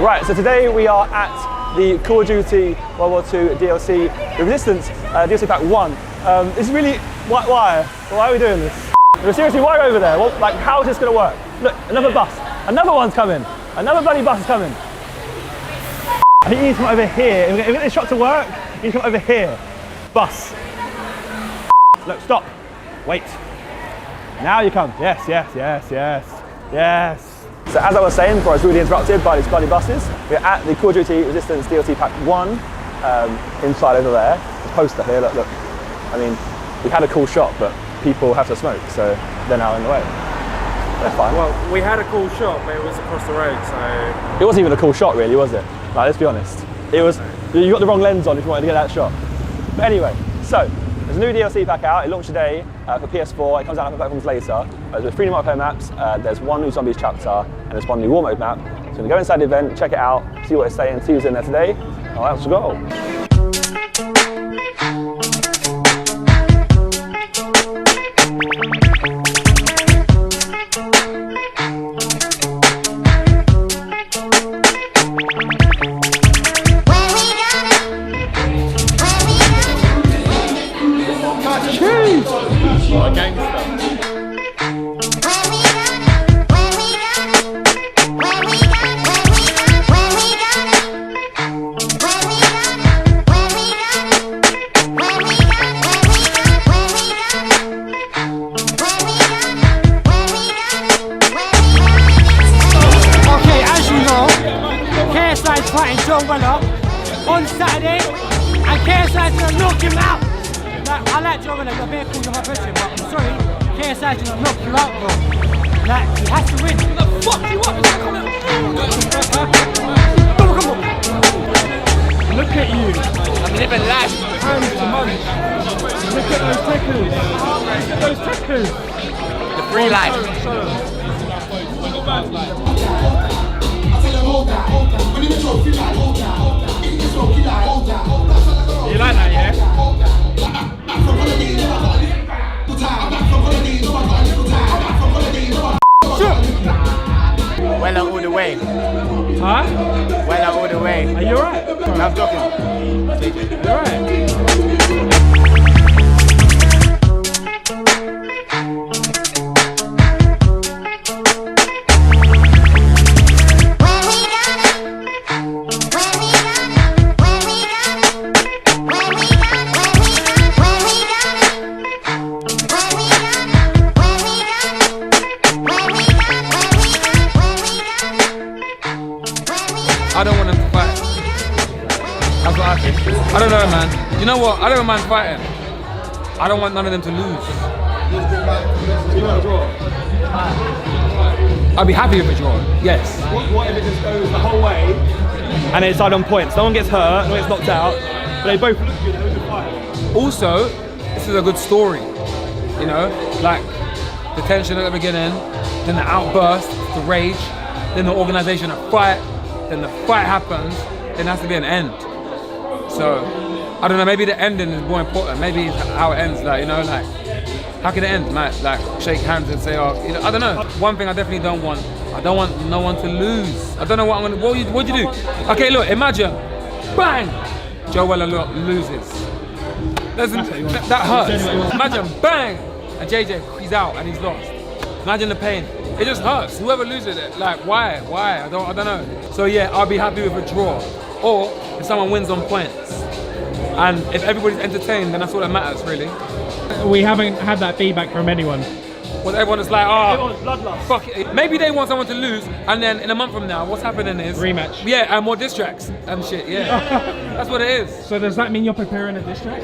Right, so today we are at the Call of Duty World War II DLC, The Resistance DLC Pack 1. This is really, why are we doing this? No, seriously, why are we over there? Well, like, how is this going to work? Look, another bus, another one's coming, another bloody bus is coming. I think you need to come over here. If we get this shot to work, you need to come over here. Bus. Look, stop, wait. Now you come, yes, yes, yes, yes, yes. So as I was saying before I was really interrupted by these bloody buses, we're at the Call of Duty Resistance DLC Pack 1, inside over there. The poster here, look. I mean, we had a cool shot, but people have to smoke, so they're now in the way. They're fine. Well, we had a cool shot, but it was across the road, so... It wasn't even a cool shot really, was it? Like, let's be honest. It was, you got the wrong lens on if you wanted to get that shot. But anyway, so, there's a new DLC pack out. It launched today for PS4. It comes out on other platforms later. There's 3 new multiplayer maps. There's 1 new Zombies chapter, and there's 1 new War Mode map. So we're gonna go inside the event, check it out, see what it's saying, see who's in there today. All right, let's go. On Saturday, and KSI's gonna knock him out. Like, I like Joe Weller, you're very cool, you're my person, but I'm sorry, KSI's gonna knock you out, bro. Like, he has to win. What the fuck you up? Come on. Look at you. I'm living life. Hands to money. Look at those tickers. Look at those tickers. The free life. You like that, yeah? Well all the way. Huh? Well all the way. Are you alright? I'm joking. You alright? I don't want them to fight. That's what I think. I don't know, man. You know what? I don't mind fighting. I don't want none of them to lose. You want a draw? I'll be happy with a draw, yes. What if it just goes the whole way and it's side on points? No one gets hurt, no one gets knocked out, but they both look good, they look good fight. Also, this is a good story. You know, like the tension at the beginning, then the outburst, the rage, then the organisation of fight. Then the fight happens, then there has to be an end. So, I don't know, maybe the ending is more important. Maybe it's how it ends, like, you know, like, how can it end? Like shake hands and say, oh, you know, I don't know. One thing I definitely don't want, I don't want no one to lose. I don't know what I'm gonna, what'd you do? Okay, look, imagine, bang, Joe Weller loses. That hurts. Imagine, bang, and JJ, he's out and he's lost. Imagine the pain. It just hurts. Whoever loses it, like, why? I don't know. So yeah, I'll be happy with a draw. Or if someone wins on points. And if everybody's entertained, then that's all that matters, really. We haven't had that feedback from anyone. Well, everyone is like, oh, Everyone's bloodlust. fuck it. Maybe they want someone to lose, and then in a month from now, what's happening is... Rematch. Yeah, and more diss tracks and shit, yeah. That's what it is. So does that mean you're preparing a diss track?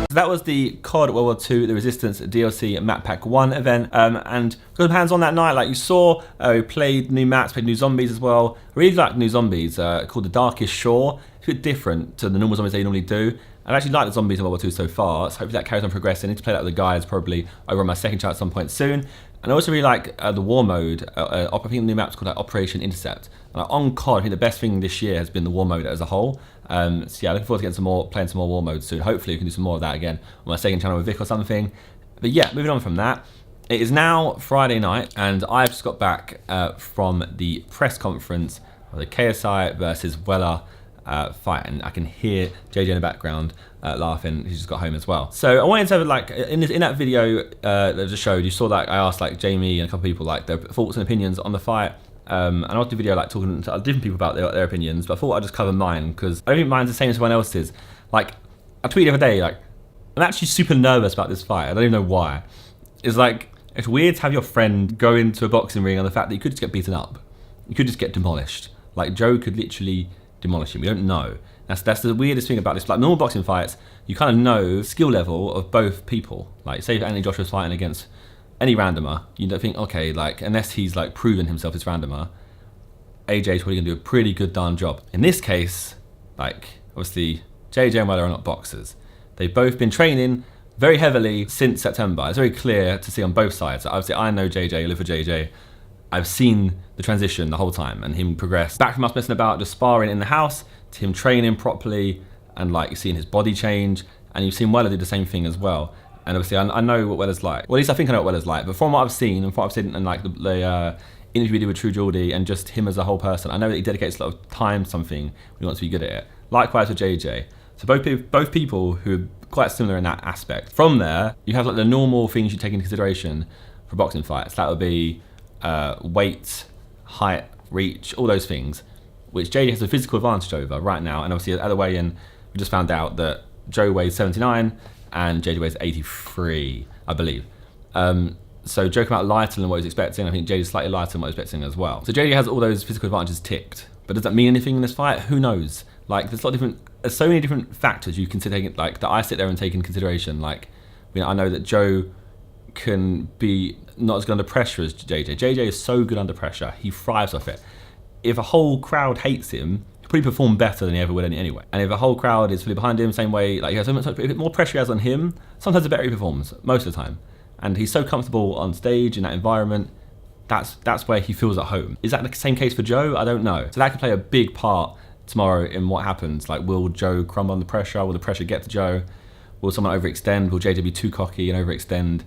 So that was the COD World War II The Resistance DLC Map Pack 1 event, and got hands on that night. Like you saw, we played new maps, played new zombies as well. I really like new zombies called the Darkest Shore. It's a bit different to the normal zombies they normally do. I actually like the zombies in World War II so far, so hopefully that carries on progressing. I need to play that with the guys probably over on my second channel at some point soon. And I also really like the war mode. I think the new map's called Operation Intercept. And on COD, I think the best thing this year has been the war mode as a whole. So yeah, looking forward to getting playing some more war modes soon. Hopefully we can do some more of that again on my second channel with Vic or something. But yeah, moving on from that. It is now Friday night, and I've just got back from the press conference of the KSI versus WWII fight, and I can hear JJ in the background laughing. He just got home as well. So I wanted to have, like, in that video that I just showed, you saw that I asked like Jamie and a couple of people like their thoughts and opinions on the fight. And I watched the video like talking to different people about their opinions, but I thought I'd just cover mine because I don't think mine's the same as everyone else's. Like, I tweeted the other day, like, I'm actually super nervous about this fight. I don't even know why. It's like, it's weird to have your friend go into a boxing ring on the fact that you could just get beaten up. You could just get demolished. Like, Joe could literally demolish him. We don't know. That's the weirdest thing about this. Like, normal boxing fights, you kind of know skill level of both people. Like, say if Anthony Joshua's fighting against any randomer, you don't think, okay, like, unless he's like proven himself as randomer, AJ's probably gonna do a pretty good darn job. In this case, like, obviously, JJ and WWII are not boxers. They've both been training very heavily since September. It's very clear to see on both sides. Obviously, I know JJ, live for JJ. I've seen the transition the whole time and him progress back from us messing about, just sparring in the house, to him training properly and like seeing his body change. And you've seen WWII do the same thing as well. And obviously, I know what WWII's like. Well, at least I think I know what WWII's like. But from what I've seen and from what I've seen in like the interview we did with True Geordie and just him as a whole person, I know that he dedicates a lot of time to something when he wants to be good at it. Likewise with JJ. So both people who are quite similar in that aspect. From there, you have like the normal things you take into consideration for boxing fights. That would be weight, height, reach, all those things, which JJ has a physical advantage over right now. And obviously at the weigh-in, we just found out that Joe weighs 79 and JJ weighs 83, I believe. So Joe came out lighter than what he was expecting. I think JJ's slightly lighter than what he was expecting as well. So JJ has all those physical advantages ticked. But does that mean anything in this fight? Who knows? Like, there's so many different factors you can take, like, that I sit there and take into consideration. Like, you know, I know that Joe can be not as good under pressure as JJ. JJ is so good under pressure. He thrives off it. If a whole crowd hates him, he'll probably perform better than he ever would anyway. And if a whole crowd is fully behind him, same way, like, he has so much more pressure he has on him, sometimes the better he performs, most of the time. And he's so comfortable on stage in that environment, that's where he feels at home. Is that the same case for Joe? I don't know. So that could play a big part tomorrow in what happens. Like, will Joe crumble under pressure? Will the pressure get to Joe? Will someone overextend? Will JJ be too cocky and overextend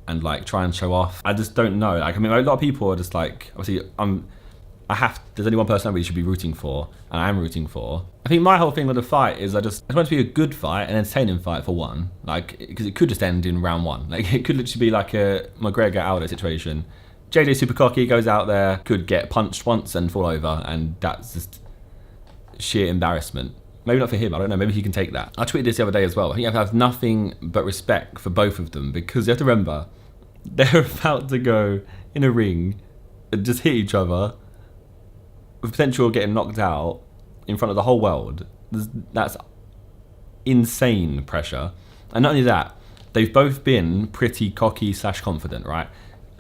and like try and show off? I just don't know. Like, I mean, a lot of people are just like, obviously, there's only one person I really should be rooting for, and I am rooting for. I think my whole thing with the fight is I just want it to be a good fight, an entertaining fight for one. Like, because it could just end in round one. Like, it could literally be like a McGregor-Aldo situation. JJ super cocky, goes out there, could get punched once and fall over, and that's just sheer embarrassment. Maybe not for him, I don't know, maybe he can take that. I tweeted this the other day as well. I think you have to have nothing but respect for both of them, because you have to remember, they're about to go in a ring and just hit each other with potential of getting knocked out in front of the whole world. That's insane pressure. And not only that, they've both been pretty cocky / confident, right?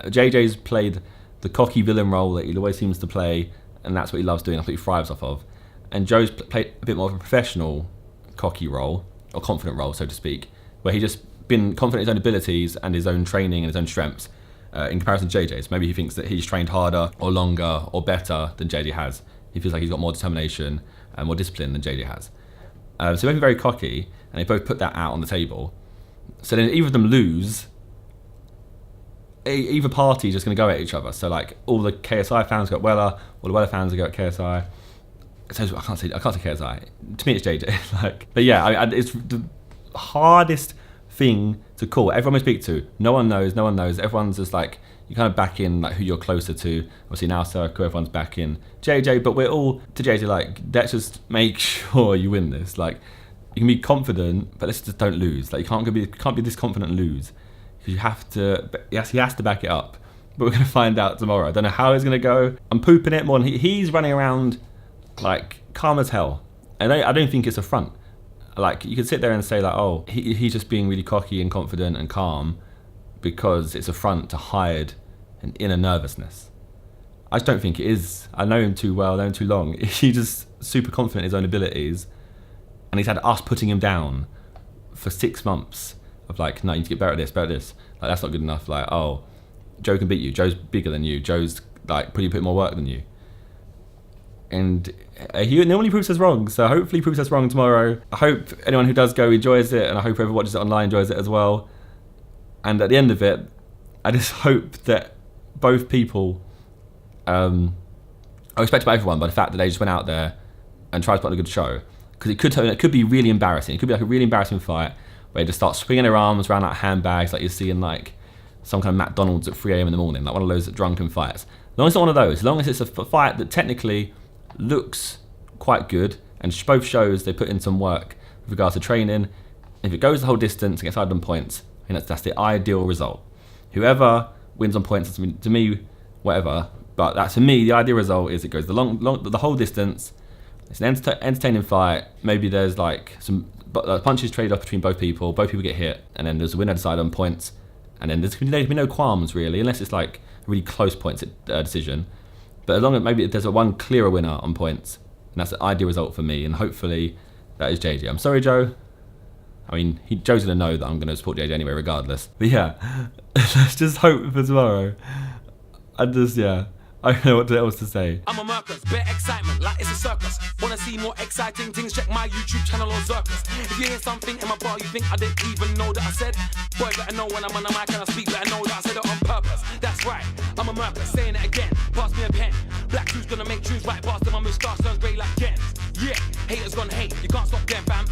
JJ's played the cocky villain role that he always seems to play, and that's what he loves doing, that's what he thrives off of. And Joe's played a bit more of a professional cocky role, or confident role, so to speak, where he's just been confident in his own abilities and his own training and his own strengths in comparison to JJ's. Maybe he thinks that he's trained harder or longer or better than JJ has. He feels like he's got more determination and more discipline than JJ has. So they're both very cocky, and they both put that out on the table. So then either of them lose, either party is just going to go at each other. So like all the KSI fans go at WWII, all the WWII fans go at KSI. So I can't say KSI. To me, it's JJ. Like, but yeah, it's the hardest thing to call. Everyone we speak to, no one knows. Everyone's just like, you kind of back in like who you're closer to. Obviously now Zerkaa, everyone's back in JJ, but we're all to JJ like, let's just make sure you win this. Like, you can be confident, but let's just don't lose. Like, you can't be this confident and lose, because you have to. Yes, he has to back it up. But we're gonna find out tomorrow. I don't know how it's gonna go. I'm pooping it more than he's running around like calm as hell, and I don't think it's a front. Like, you could sit there and say like, oh, he's just being really cocky and confident and calm because it's a front to hide an inner nervousness. I just don't think it is. I know him too well, I know him too long. He's just super confident in his own abilities, and he's had us putting him down for 6 months of like, no, you need to get better at this, Like, that's not good enough. Like, oh, Joe can beat you. Joe's bigger than you. Joe's like probably put more work than you. And he normally proves us wrong, so hopefully he proves us wrong tomorrow. I hope anyone who does go enjoys it, and I hope whoever watches it online enjoys it as well. And at the end of it, I just hope that both people are respected by everyone by the fact that they just went out there and tried to put on a good show. Because it could be really embarrassing. It could be like a really embarrassing fight where they just start swinging their arms around like handbags, like you see in like some kind of McDonald's at 3 AM in the morning, like one of those drunken fights. As long as it's not one of those, as long as it's a fight that technically looks quite good and both shows they put in some work with regards to training. If it goes the whole distance and gets decided on points, I think that's the ideal result. Whoever wins on points, to me, whatever. But that's for me, the ideal result is it goes the whole distance. It's an entertaining fight. Maybe there's like some punches traded off between both people get hit, and then there's a winner decided on points, and then there's be no qualms really, unless it's like a really close points decision. But as long as maybe there's a one clearer winner on points, and that's the ideal result for me, and hopefully that is JJ. I'm sorry, Joe. I mean, Joe's gonna know that I'm gonna support JJ anyway, regardless. But yeah, let's just hope for tomorrow. I don't know what else to say. I'm a Mercus, bare excitement, like it's a circus. Wanna see more exciting things? Check my YouTube channel on Zerkaa. If you hear something in my bar you think I didn't even know that I said, boy, better know when I'm on the mic and I speak, better know that I said it on purpose. That's right, I'm a Mercus, saying it again. Pass me a pen. Black shoes gonna make tunes right past them. My moustache turns grey like Gens. Yeah, haters gonna hate, you can't stop them, fam.